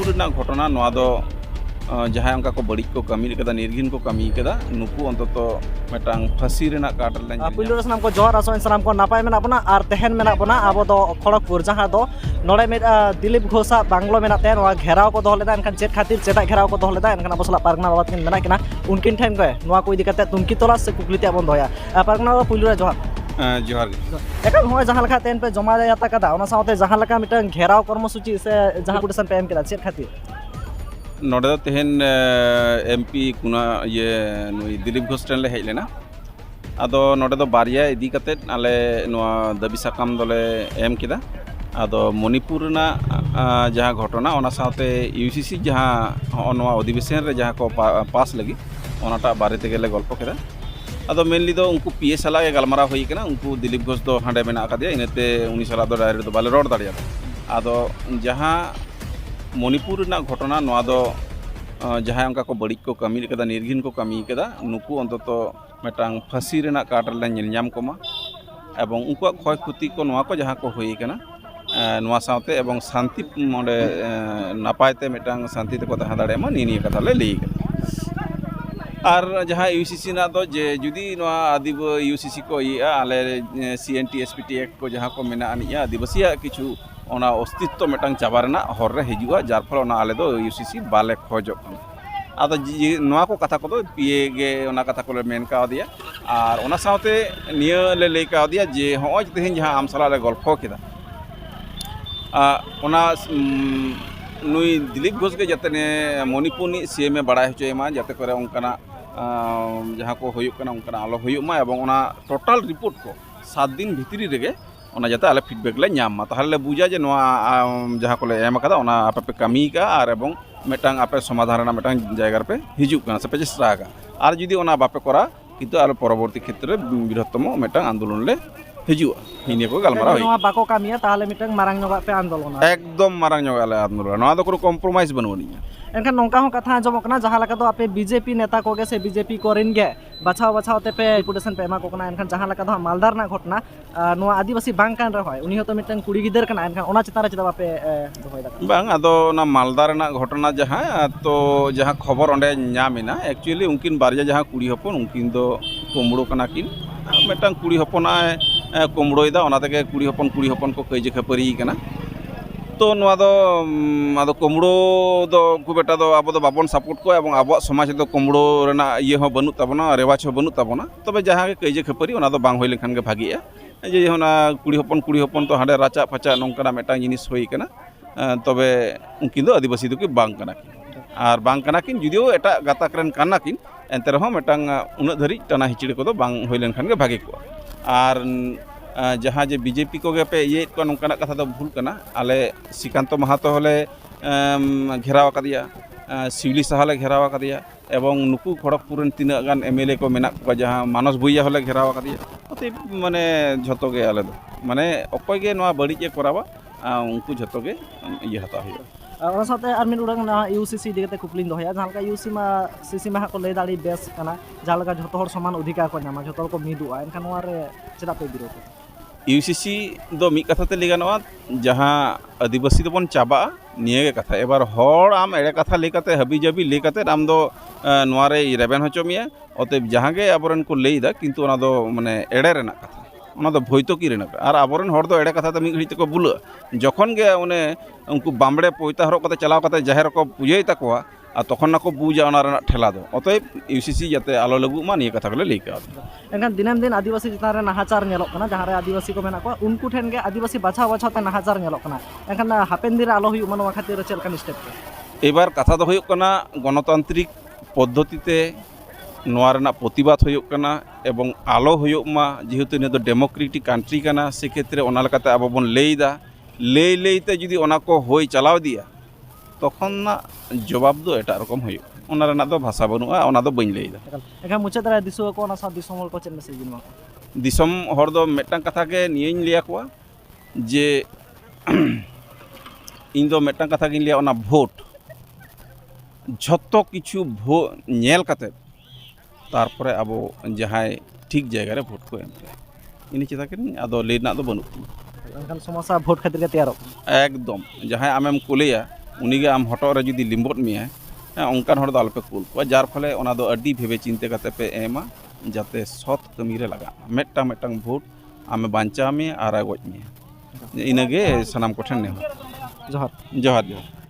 मणिपुर घटना जहाँ उनका को बड़ी को कमी कदा निर्घिन को कमी कदा नुकु अंततो मेटांग फांसी रेना काटल लें पुलिस सामान को जोहर आसो सामान को नापाय मेना बना आर तेहन मेना बना अब दो खड़गपुर जहाँ दो नोड़े में दिलीप घोषा बांग्लो मेना तेन वा घेराव को दोहलेदा एनखान चेत खातिर चेता घेराव को दोहलेदा एनखान अब सला पारगना बाबत किन मेना किना उनकिन ठेन को नोआ को इदी कते तुमकी तोला से कुकलिते बन दोया पारगना पुलिस जोहर जोहार एका होय जहाँ लेखा तेन पे जमा जाता कदा ओना साथे जहाँ लेखा मिटन घेराव कर्मसूची से जहाँ गुडसन पे एम केदा चेत खातिर नोड़े तेहन एमपी कुना ये नुई दिलीप घोष टेन ले हेज लेना आदो नोड़े दो बारिया इदी कतेत आले नोआ दाबी साकाम दोले एम केदा आदो मणिपुर ना जहाँ घटना ओना साथे यूसीसी जहाँ नोआ अधिवेशन रे जहाँ को पास लगी ओनाटा बारे तेगे ले गल्प केदा आदो मेनली दो उनको पीए साला के गलमारा हुई केना उनको दिलीप घोष दो हांडे मेना कादिया इनते उनी साला दो डायरेक्ट दो बाले रोड दाड़िया आदो जहाँ मणिपुर घटना जहाँ उनका को बड़ी को कमी कदा निर्घिन को कमी कदा नुकु अंततो मेटांग फांसी रेना काटल ले नेलनाम कोमा एवं उनको क्षय क्षति को नोआ को जहाँ को हुई कना नोआ साथे एवं शांति मोडे नापायते मेटांग शांति ते को तहा दाड़े मा नी कथा ले लई और जहाँ यूसीसी ना दो जे जुदी नोआ आदिब यूसीसी को इया आले सीएनटी एसपीटी एक्ट को जहाँ को मेना अनिया आदिवासिया किछु ओना अस्तित्व मेटांग चाबारना हर रे हिजुआ जार फल ओना आले दो यूसीसी बाले खोजो आदो नोआ को कथा को दो पीए गे ओना कथा को मेन का दिया और ओना साथे निया ले ले का दिया जे होय तेहन जहाँ आम साला ले गल्प केदा ओना नुई दिलीप घोष के जतने मणिपुर नि सीएम बड़ा होचेमा जते करे उनकना जहाँ को होयुक कना उनकना आलो होयुमा एवं ओना टोटल रिपोर्ट को 7 दिन भितरी रेगे ओना जाते आले फीडबैक ले नाम ताहले बुझा जे नोआ जहाँ को ले एम कदा ओना आपे पे कमी का और एवं मेटांग आपे समाधान ना मेटांग जायगा पे हिजुक कना से पे चेष्टा का और जुदी ओना बापे करा किंतु आरो परवर्ती क्षेत्र बृहत्तम मेटांग आंदोलन ले हिजुआ हिने को गलमारा होई नोआ बाको कामिया ताहले मिटंग मारांग नोगा पे आंदोलन एकदम मारांग नोगा ले आंदोलन नोआ दो कोनो कॉम्प्रोमाइज बनवनिया एनखान नौका हो कथा आंजमक कना जहाँ लगा तो आपे बीजेपी नेता को से बीजेपी कोरिन गे बछाव ते पे रिपुटेशन पे एमा को कना एनखान जहाँ लगा तो मालदार ना घटना नोआ आदिवासी बांग कान रहोय उनी तो मिटन कुड़ी गिदर कना एनखान ओना चितान रे चिदा बापे दोहोय दा बांग आदो ना मालदार ना घटना जहाँ तो जहाँ खबर ओंडे नामिना एक्चुअली उनकिन बारजा जहाँ कुड़ी हपन उनकिन दो कोमड़ो कना किन मेटांग कुड़ी हपना कोमड़ोयदा ओना तेगे कुड़ी हपन को कइजे खपरी कना तो नोआ दो आदो कोमड़ो दो खूब एटा दो आबो दो बाबन सपोर्ट को एवं आबो समाज दो कोमड़ो रेना ये हो बनु ताबना रेवाज हो बनु ताबना तबे जहाँ के कइजे खपरी ओना दो बांग होय लेखान के भागिया जे होना कुड़ी हपन तो हांडे राचा फाचा नोंकना मेटा जिनिस होई कना तबे उनकिन दो आदिवासी दो कि बांग कना किन और बांग कना किन जुदिओ एटा गाताक रेन कना किन एंते रहो मेटांग उना धरी टाना हिचड़े को दो बांग होय लेखान के भागी को और जहाँ जे बीजेपी को पे ये को नोंकना कथा दो भूल कना आले श्रीकांत महातो होले घेराव कदिया शिवली साहले घेराव कदिया एवं नुकु खड़गपुर तीना गान एमएलए को मेना को जहाँ मानस भुइया होले घेराव कदिया अति माने झतो गे आले दो माने अकय गे नोआ बड़ी के करावा उनको झतो गे ये हता होया ओना साथे आर मिन उडंग ना यूसीसी दिगते कुपलिन दोहया जहाँ का सीसी मा को ले दाड़ी बेस कना जहाँ लगा झतो हर समान अधिकार को नामा झतो को मिदुआ एनखान नोआ रे चेदा पे विरोध यूसीसी दो मी कथा ते लेगानवा जहाँ आदिवासी दो बन चाबा निये कथा एबार हर आम एड़े कथा लेकाते हबी जबी लेकाते आम दो नोआ रे रेबेन होचो मिया अते जहाँ गे आबरन को लेइदा किंतु ओना दो माने एड़े रेना कथा ओना दो भयतोकी रेना और आबरन हर दो एड़े कथा ते मी घड़ी तको बुला जखन गे ओने उनको बामड़े पोयता हरक कते चलाव कते जाहेर को पुजै ताकोआ और तखन ना को बुझा ओना रेना ठेला दो अतएव यूसीसी जाते आलो लगु मा निये कथा को ले का एनखान दिनम दिन आदिवासी चितान रे नाहाचार नेलोक कना जहाँ रे आदिवासी को मेना को उनको ठेन गे आदिवासी बाछाव ते नाहाचार नेलोक कना एनखान हापेन दिन आलो हुयु मनवा खातिर चेल कान स्टेप एबार कथा दो हुयु कना गणतांत्रिक पद्धति ते नोआ रेना प्रतिबाद हुयुक कना एवं आलो हुयुक मा जेहेतु ने दो डेमोक्रेटिक कंट्री कना से क्षेत्र ओना लकाते आबो बन लेइदा लेते जुदी ओना को होय चलाव दिया तखन ना जवाब दो एटा रकम हुयुक ओना रेना दो भाषा बनुआ ओना दो बइन लेइदा एखा मुचाद रे दिसुआ को ओना सा दिसम हर को चेन मेसेज मा दिसम हर दो मेटांग कथा के नियें लिया कोआ जे इन दो मेटांग कथा गिन लिया ओना भोट झत्तो किछु नेल काते तारपरे आबो जहाय ठीक जगह रे भोट को एम इन चिता के आदो लेना दो बनु एनखान समस्या भोट खातिर के तैयार एकदम जहां आमेम कुलिया उनीगे आम हटो रे जुदी लिम्बोट मिया onkan hor do alpe kul ko jar phale ona do adi bhebe chinte kate pe ema jate sot kami re laga metang vote ame bancha me ara goj me inage sanam ko then ne जोहार johar